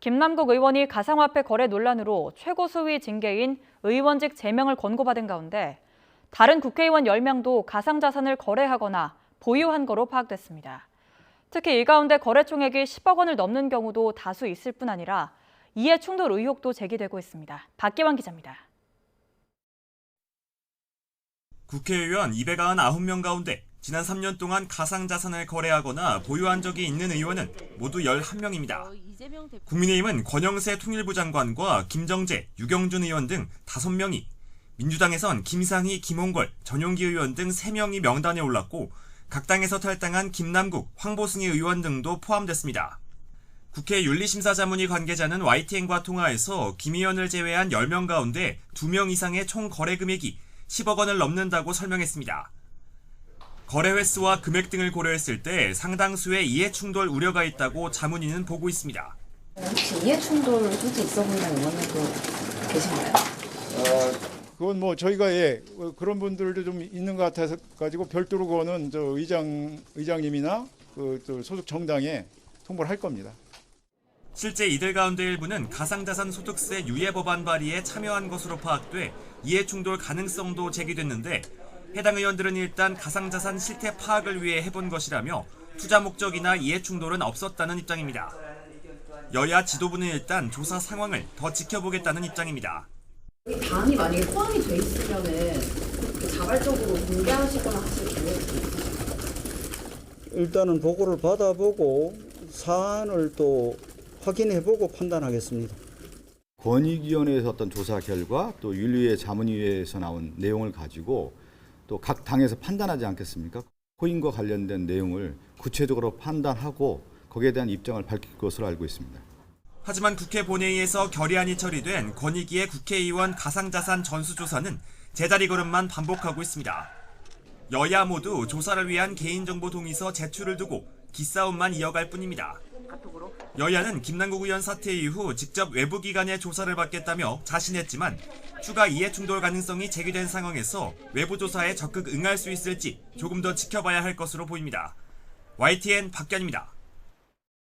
김남국 의원이 가상화폐 거래 논란으로 최고수위 징계인 의원직 제명을 권고받은 가운데 다른 국회의원 10명도 가상자산을 거래하거나 보유한 거로 파악됐습니다. 특히 이 가운데 거래총액이 10억 원을 넘는 경우도 다수 있을 뿐 아니라 이해충돌 의혹도 제기되고 있습니다. 박기환 기자입니다. 국회의원 299명 가운데 지난 3년 동안 가상자산을 거래하거나 보유한 적이 있는 의원은 모두 11명입니다. 국민의힘은 권영세 통일부 장관과 김정재, 유경준 의원 등 5명이, 민주당에선 김상희, 김홍걸, 전용기 의원 등 3명이 명단에 올랐고 각 당에서 탈당한 김남국, 황보승희 의원 등도 포함됐습니다. 국회 윤리심사자문위 관계자는 YTN과 통화에서 김 의원을 제외한 10명 가운데 2명 이상의 총 거래 금액이 10억 원을 넘는다고 설명했습니다. 거래 횟수와 금액 등을 고려했을 때 상당수의 이해충돌 우려가 있다고 자문위는 보고 있습니다. 혹시 이해충돌 소지 있어 보이는 의원들도 계신가요? 그건 뭐 저희가 그런 분들도 좀 있는 것 같아서 가지고 별도로 그거는 저 의장님이나 또 소속 정당에 통보를 할 겁니다. 실제 이들 가운데 일부는 가상자산 소득세 유예 법안 발의에 참여한 것으로 파악돼 이해충돌 가능성도 제기됐는데 해당 의원들은 일단 가상자산 실태 파악을 위해 해본 것이라며 투자 목적이나 이해충돌은 없었다는 입장입니다. 여야 지도부는 일단 조사 상황을 더 지켜보겠다는 입장입니다. 당이 만약에 포함이 돼 있으면은 자발적으로 공개하시거나 하실 계획이 일단은 보고를 받아보고 사안을 또 확인해보고 판단하겠습니다. 권익위원회에서 어떤 조사 결과 또 윤리위 자문위에서 나온 내용을 가지고 또 각 당에서 판단하지 않겠습니까? 코인과 관련된 내용을 구체적으로 판단하고 거기에 대한 입장을 밝힐 것으로 알고 있습니다. 하지만 국회 본회의에서 결의안이 처리된 권익위의 국회의원 가상자산 전수조사는 제자리 걸음만 반복하고 있습니다. 여야 모두 조사를 위한 개인정보 동의서 제출을 두고 기싸움만 이어갈 뿐입니다. 여야는 김남국 의원 사퇴 이후 직접 외부기관의 조사를 받겠다며 자신했지만 추가 이해충돌 가능성이 제기된 상황에서 외부 조사에 적극 응할 수 있을지 조금 더 지켜봐야 할 것으로 보입니다. YTN 박견입니다.